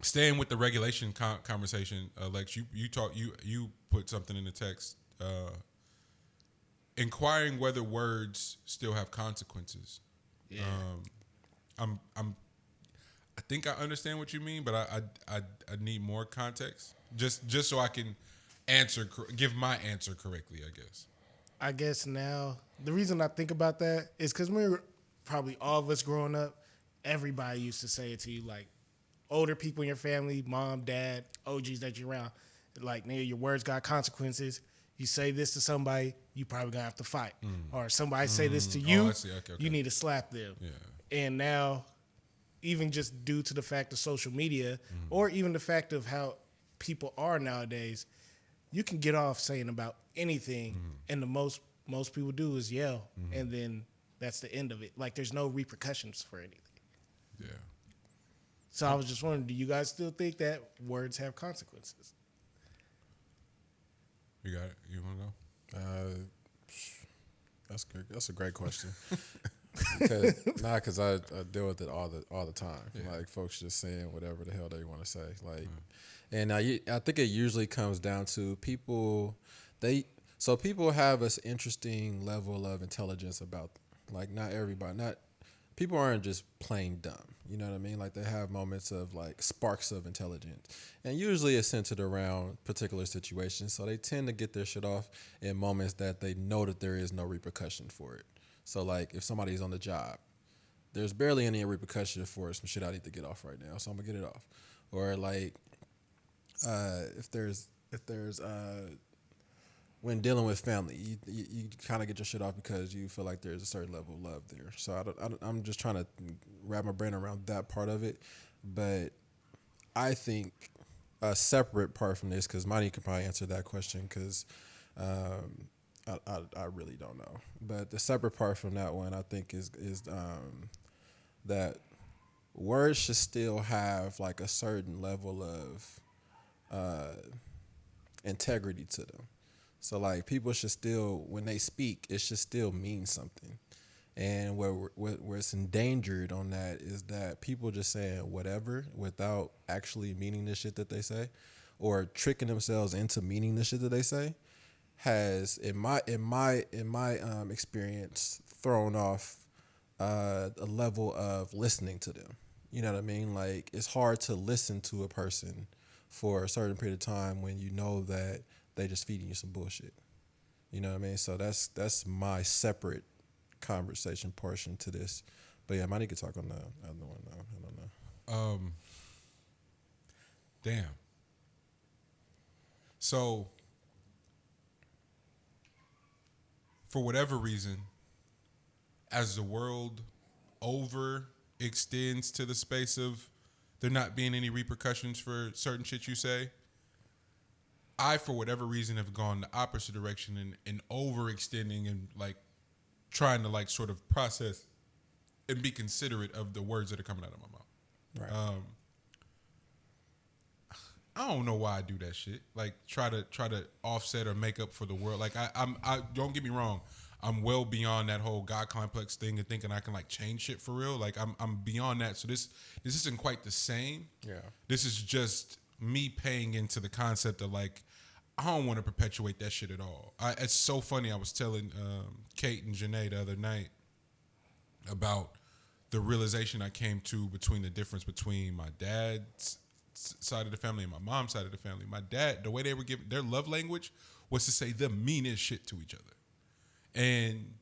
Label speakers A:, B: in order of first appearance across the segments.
A: staying with the regulation conversation, Lex, you put something in the text, inquiring whether words still have consequences.
B: Yeah.
A: I'm I think I understand what you mean, but I need more context, just so I can give my answer correctly, I guess.
B: I guess now the reason I think about that is because we were probably all of us growing up, everybody used to say it to you, like older people in your family, mom, dad, OGs that you're around, like, nigga, your words got consequences. You say this to somebody, you probably gonna have to fight. Or somebody say this to
A: Oh, I
B: you,
A: see. Okay,
B: you
A: okay.
B: need to slap them.
A: Yeah.
B: And now, even just due to the fact of social media, or even the fact of how people are nowadays, you can get off saying about anything, and the most people do is yell, and then that's the end of it. Like, there's no repercussions for anything.
A: Yeah.
B: So I was just wondering, do you guys still think that words have consequences?
A: You got it. You want to go?
C: That's good. That's a great question. Because I deal with it all the time.
A: Yeah.
C: Like folks just saying whatever the hell they want to say. Like, and I think it usually comes down to people. People have this interesting level of intelligence about them. Like not everybody, not people aren't just plain dumb. You know what I mean? Like they have moments of like sparks of intelligence, and usually it's centered around particular situations. So they tend to get their shit off in moments that they know that there is no repercussion for it. So like if somebody's on the job, there's barely any repercussion for some shit I need to get off right now, so I'm gonna get it off. Or like if there's when dealing with family, you kind of get your shit off because you feel like there's a certain level of love there. So I'm just trying to wrap my brain around that part of it. But I think a separate part from this, because Monty could probably answer that question because I really don't know. But the separate part from that one, I think, is that words should still have like a certain level of integrity to them. So like people should still, when they speak, it should still mean something. And where it's endangered on that is that people just saying whatever without actually meaning the shit that they say, or tricking themselves into meaning the shit that they say, has in my experience thrown off a level of listening to them. You know what I mean? Like it's hard to listen to a person for a certain period of time when you know that they just feeding you some bullshit. You know what I mean? So that's my separate conversation portion to this. But yeah, I might need to talk on the other one now. I don't know.
A: Damn. So, for whatever reason, as the world overextends to the space of there not being any repercussions for certain shit you say, I, for whatever reason, have gone the opposite direction and overextending and like trying to like sort of process and be considerate of the words that are coming out of my mouth.
C: Right.
A: I don't know why I do that shit. Like try to offset or make up for the world. Like I don't get me wrong. I'm well beyond that whole God complex thing and thinking I can like change shit for real. Like I'm beyond that. So this isn't quite the same.
C: Yeah.
A: This is just me paying into the concept of like I don't want to perpetuate that shit at all. It's so funny. I was telling Kate and Janae the other night about the realization I came to between the difference between my dad's side of the family and my mom's side of the family. My dad, the way they were giving their love language was to say the meanest shit to each other. And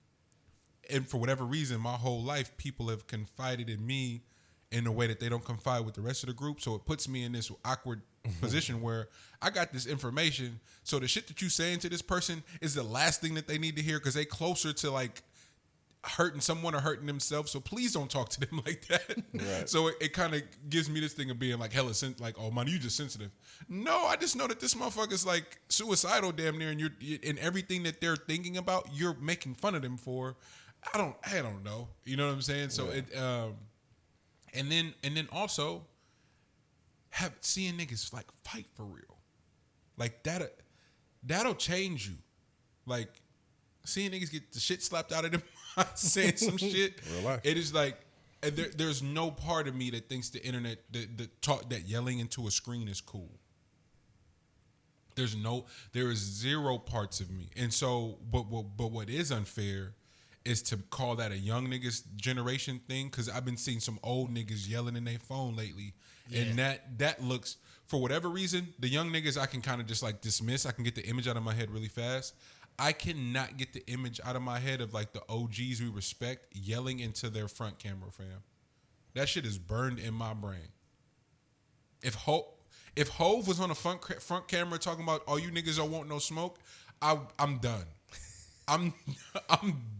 A: for whatever reason, my whole life, people have confided in me in a way that they don't confide with the rest of the group. So it puts me in this awkward position where I got this information. So the shit that you saying to this person is the last thing that they need to hear because they closer to like hurting someone or hurting themselves. So please don't talk to them like that.
C: Right.
A: So it kind of gives me this thing of being like hella like, oh man, you just sensitive. No, I just know that this motherfucker's like suicidal damn near, and you're in everything that they're thinking about, you're making fun of them for. I don't know. You know what I'm saying? So it and then also seeing niggas like fight for real. Like that'll change you. Like seeing niggas get the shit slapped out of them saying some shit.
C: Real life.
A: It is like And there's no part of me that thinks the internet, that yelling into a screen is cool. There is zero parts of me. And so, but what is unfair is to call that a young niggas generation thing, because I've been seeing some old niggas yelling in their phone lately. Yeah. And that looks, for whatever reason, the young niggas I can kind of just like dismiss. I can get the image out of my head really fast. I cannot get the image out of my head of like the OGs we respect yelling into their front camera, fam. That shit is burned in my brain. If Hove was on the front camera talking about all you niggas don't want no smoke, I'm done. I'm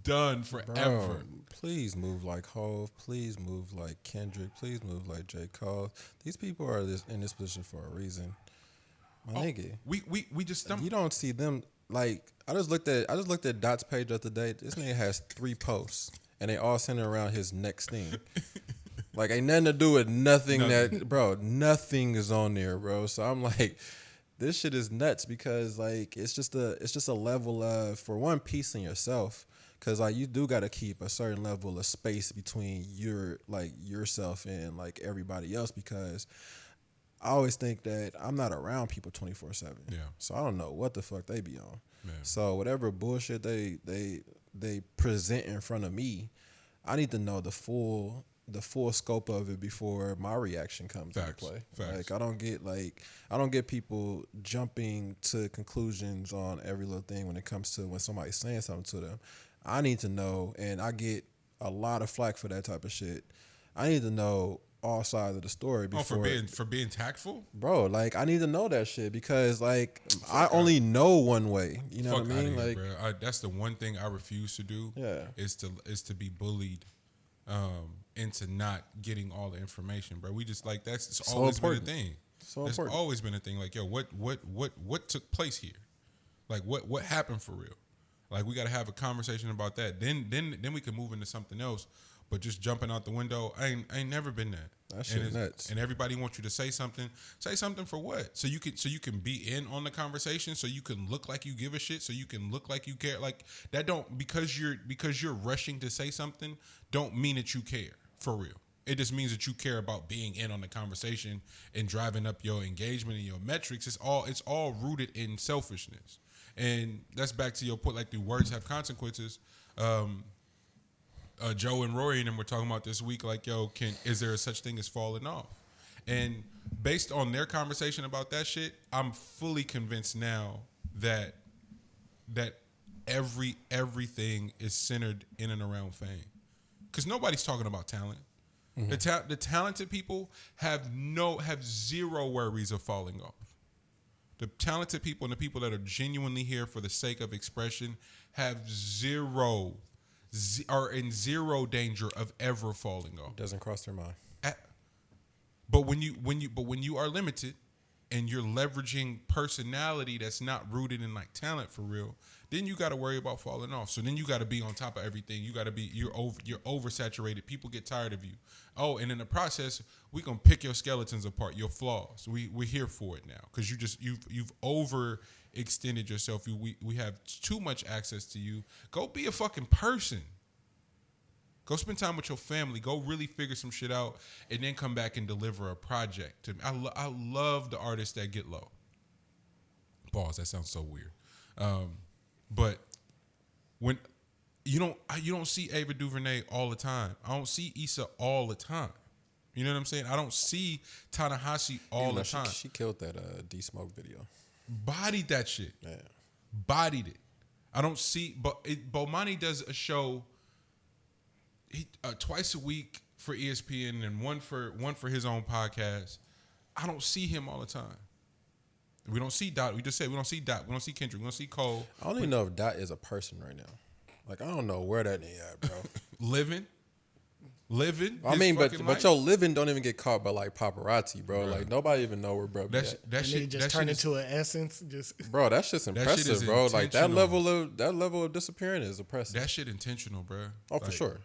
A: done forever.
C: Bro, please move like Hove. Please move like Kendrick. Please move like J. Cole. These people are in this position for a reason. My nigga.
A: We just
C: you don't see them. Like, I just looked at Dot's page the other day. This nigga has 3 posts, and they all centered around his next thing. Like, ain't nothing to do with nothing. Nothing is on there, bro. So I'm like, this shit is nuts, because like it's just a level of, for one, peace in yourself, because like you do got to keep a certain level of space between yourself and like everybody else, because I always think that I'm not around people 24/7.
A: Yeah. So
C: I don't know what the fuck they be on.
A: Yeah.
C: So whatever bullshit they present in front of me, I need to know the full scope of it before my reaction comes into play. Facts. Like I don't get people jumping to conclusions on every little thing when it comes to when somebody's saying something to them. I need to know, and I get a lot of flack for that type of shit. I need to know all sides of the story before
A: for being tactful,
C: bro. Like I need to know that shit, because like I only know one way. You know what I mean?
A: Like, bro. That's the one thing I refuse to do.
C: Yeah,
A: is to be bullied into not getting all the information, bro. We just like it's so always important. Been a thing. It's always been a thing. Like, yo, what took place here? Like, what happened for real? Like, we got to have a conversation about that. Then we can move into something else. But just jumping out the window, I ain't never been that.
C: That shit nuts.
A: And everybody wants you to say something. Say something for what? So you can be in on the conversation. So you can look like you give a shit. So you can look like you care. Like that don't, because you're rushing to say something, don't mean that you care for real. It just means that you care about being in on the conversation and driving up your engagement and your metrics. It's all rooted in selfishness. And that's back to your point. Like, do words have consequences? Joe and Rory and them were talking about this week, like, yo, is there such thing as falling off? And based on their conversation about that shit, I'm fully convinced now that everything is centered in and around fame, because nobody's talking about talent. Mm-hmm. The talented people have zero worries of falling off. The talented people and the people that are genuinely here for the sake of expression have are in zero danger of ever falling off.
C: Doesn't cross their mind.
A: But when you are limited and you're leveraging personality that's not rooted in like talent for real, then you got to worry about falling off. So then you got to be on top of everything. You're oversaturated. People get tired of you. Oh, and in the process, we gonna pick your skeletons apart, your flaws. We're here for it now, because you've overextended yourself. We have too much access to you. Go be a fucking person. Go spend time with your family. Go really figure some shit out, and then come back and deliver a project. I love the artists that get low. Pause. That sounds so weird. But when you don't see Ava DuVernay all the time. I don't see Issa all the time. You know what I'm saying? I don't see Tanahashi all the time.
C: She killed that D-Smoke video.
A: Bodied that shit.
C: Yeah.
A: Bodied it. I don't see, but Bomani does a show twice a week for ESPN and one for his own podcast. I don't see him all the time. We don't see Dot. We just said we don't see Dot. We don't see Kendrick. We don't see Cole.
C: I don't even know if Dot is a person right now. Like, I don't know where that nigga at, bro.
A: Living.
C: I mean, but your living don't even get caught by like paparazzi, bro. Right. Like, nobody even know where bro.
B: That shit just turned into an essence. Just
C: bro, that's just impressive, bro. Like that level of disappearing is impressive.
A: That shit intentional, bro.
C: Oh, like, for sure.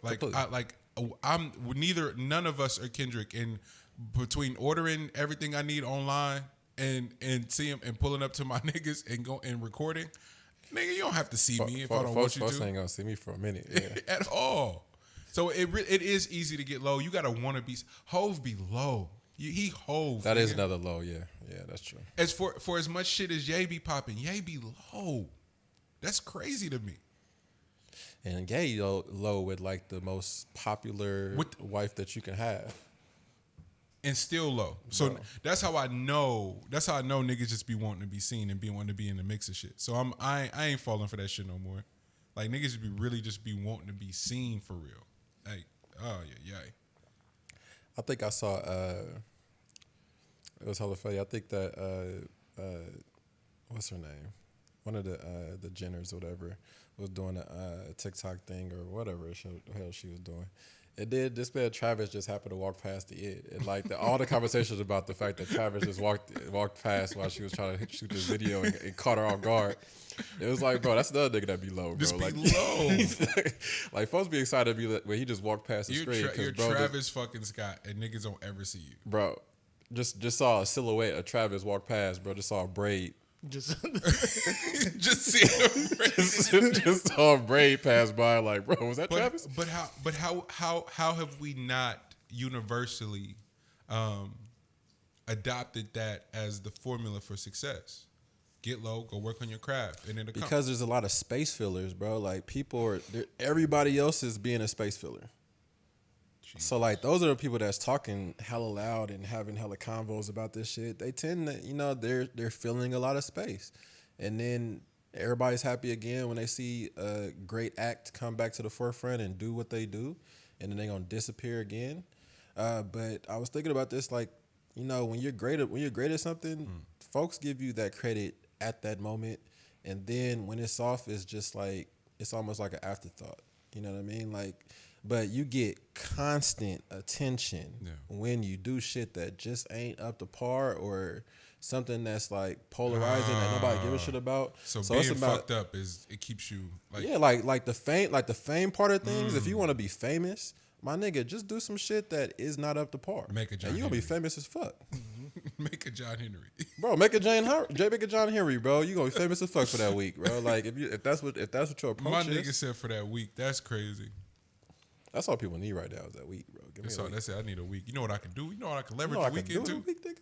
A: None of us are Kendrick. And between ordering everything I need online and see him and pulling up to my niggas and go and recording, nigga, you don't have to see me if I don't want you to.
C: Folks ain't gonna see me for a minute. Yeah.
A: At all. So it is easy to get low. You gotta want to be. Hove be low. He Hove.
C: That is
A: nigga.
C: another low. Yeah, that's true.
A: As for as much shit as Ye be popping, Ye be low. That's crazy to me.
C: And Gay low with like the most popular wife that you can have.
A: And still low. So that's how I know. That's how I know niggas just be wanting to be seen and be wanting to be in the mix of shit. So I ain't falling for that shit no more. Like niggas just be really just be wanting to be seen for real. Like, oh yeah.
C: I think I saw it was hella funny. I think that what's her name? One of the Jenners or whatever was doing a TikTok thing or whatever the hell she was doing. And then this man Travis just happened to walk past the end, and like all the conversations about the fact that Travis just walked past while she was trying to shoot this video and caught her off guard. It was like, bro, that's another nigga that be low, bro.
A: Just be
C: like,
A: low.
C: Like folks be excited to be like, when he just walked past the screen.
A: You're
C: bro,
A: Travis fucking Scott, and niggas don't ever see you,
C: bro. Just saw a silhouette of Travis walk past, bro. Just saw a braid.
B: Just
A: see him.
C: just saw a braid pass by, like, bro, was that Travis?
A: But how have we not universally adopted that as the formula for success? Get low, go work on your craft, and then
C: because there's a lot of space fillers, bro. Like everybody else is being a space filler. Jesus. So like those are the people that's talking hella loud and having hella convos about this shit. They tend to, they're filling a lot of space, and then everybody's happy again when they see a great act come back to the forefront and do what they do, and then they're gonna disappear again. But I was thinking about this, like, when you're great at something, folks give you that credit at that moment, and then when it's off, it's just like it's almost like an afterthought. You know what I mean? Like, but you get constant attention when you do shit that just ain't up to par or something that's like polarizing that nobody give a shit about.
A: So being
C: it's about,
A: fucked up it keeps you like
C: like the fame part of things. If you want to be famous, my nigga, just do some shit that is not up to par.
A: Make a John
C: and you gonna
A: Henry.
C: be famous as fuck.
A: Make a John Henry.
C: Bro, make a John Henry, bro. You gonna be famous as fuck for that week, bro. Like if that's what your approach
A: My
C: is.
A: nigga said for that week. That's crazy.
C: That's all people need right now is that week, bro. Give me
A: That's
C: a
A: all.
C: week.
A: That's it. I need a week. You know what I can do? You know what I can
C: You
A: leverage
C: know what
A: a
C: I
A: week
C: can do
A: into?
C: in a week, nigga?